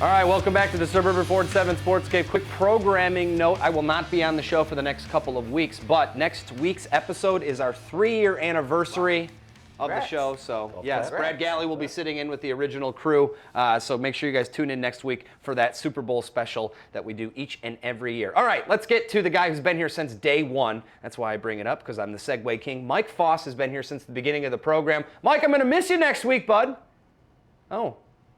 All right, welcome back to the Suburban Ford 7 Sportscape. Quick programming note, I will not be on the show for the next couple of weeks, but next week's episode is our 3-year anniversary of the show. So, yes, Brad Galley will be sitting in with the original crew. So make sure you guys tune in next week for that Super Bowl special that we do each and every year. All right, let's get to the guy who's been here since day one. That's why I bring it up, because I'm the Segway King. Mike Foss has been here since the beginning of the program. Mike, I'm going to miss you next week, bud. Oh.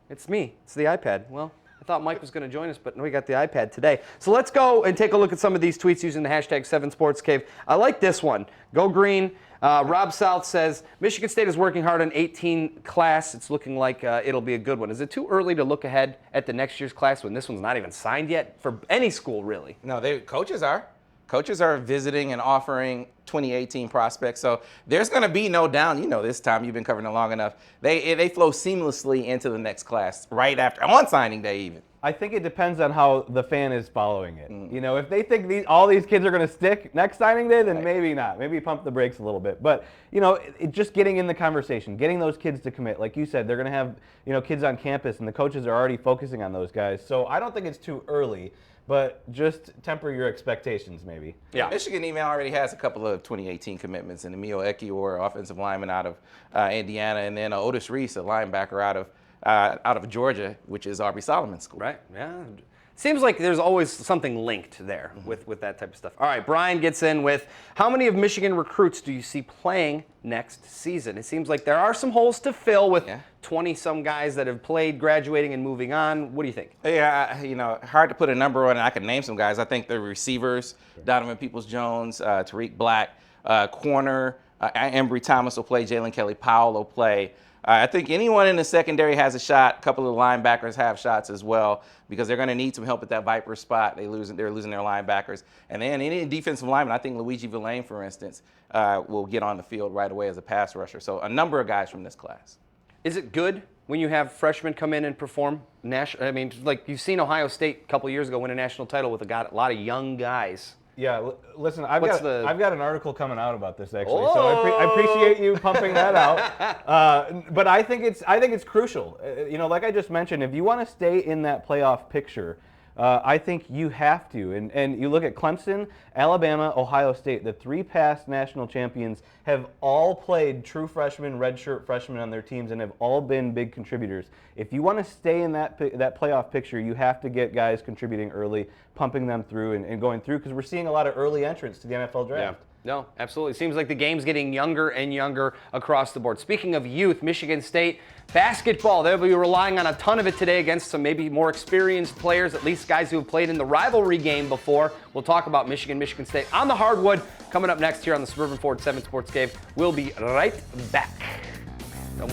It's me. It's the iPad. Well, I thought Mike was going to join us, but we got the iPad today. So let's go and take a look at some of these tweets using the hashtag 7SportsCave. I like this one. Go Green. Rob South says, Michigan State is working hard on 18 class. It's looking like it'll be a good one. Is it too early to look ahead at the next year's class when this one's not even signed yet for any school, really? No, coaches are. Coaches are visiting and offering 2018 prospects, so there's going to be no down. You know, this time you've been covering it long enough. They flow seamlessly into the next class right after, on signing day even. I think it depends on how the fan is following it. You know, if they think all these kids are going to stick next signing day, then maybe not. Maybe pump the brakes a little bit. But, you know, just getting in the conversation, getting those kids to commit. Like you said, they're going to have, you know, kids on campus, and the coaches are already focusing on those guys. So I don't think it's too early. But just temper your expectations, maybe. Yeah. Michigan even already has a couple of 2018 commitments, and Emil Ekiyor, offensive lineman out of Indiana, and then Otis Reese, a linebacker out of Georgia, which is Aubrey Solomon's school. Right. Yeah. Seems like there's always something linked there with that type of stuff. All right, Brian gets in with, how many of Michigan recruits do you see playing next season? It seems like there are some holes to fill with 20-some guys that have played, graduating, and moving on. What do you think? Yeah, you know, hard to put a number on it. I can name some guys. I think the receivers, Donovan Peoples-Jones, Tariq Black, corner, Embry Thomas will play, Jalen Kelly-Powell will play. I think anyone in the secondary has a shot. A couple of the linebackers have shots as well, because they're going to need some help at that Viper spot. They're losing their linebackers. And then any defensive lineman, I think Luigi Villain, for instance, will get on the field right away as a pass rusher. So a number of guys from this class. Is it good when you have freshmen come in and perform? I mean, like you've seen Ohio State a couple of years ago win a national title with a lot of young guys. Yeah, listen, I've got an article coming out about this actually, so I appreciate you pumping that out. But I think it's crucial. You know, like I just mentioned, if you want to stay in that playoff picture, I think you have to. And you look at Clemson, Alabama, Ohio State, the 3 past national champions have all played true freshmen, redshirt freshmen on their teams, and have all been big contributors. If you want to stay in that playoff picture, you have to get guys contributing early, pumping them through and going through, because we're seeing a lot of early entrants to the NFL draft. Yeah. No, absolutely. Seems like the game's getting younger and younger across the board. Speaking of youth, Michigan State basketball, they'll be relying on a ton of it today against some maybe more experienced players, at least guys who have played in the rivalry game before. We'll talk about Michigan State on the hardwood coming up next here on the Suburban Ford 7 Sports Cave. We'll be right back. Don't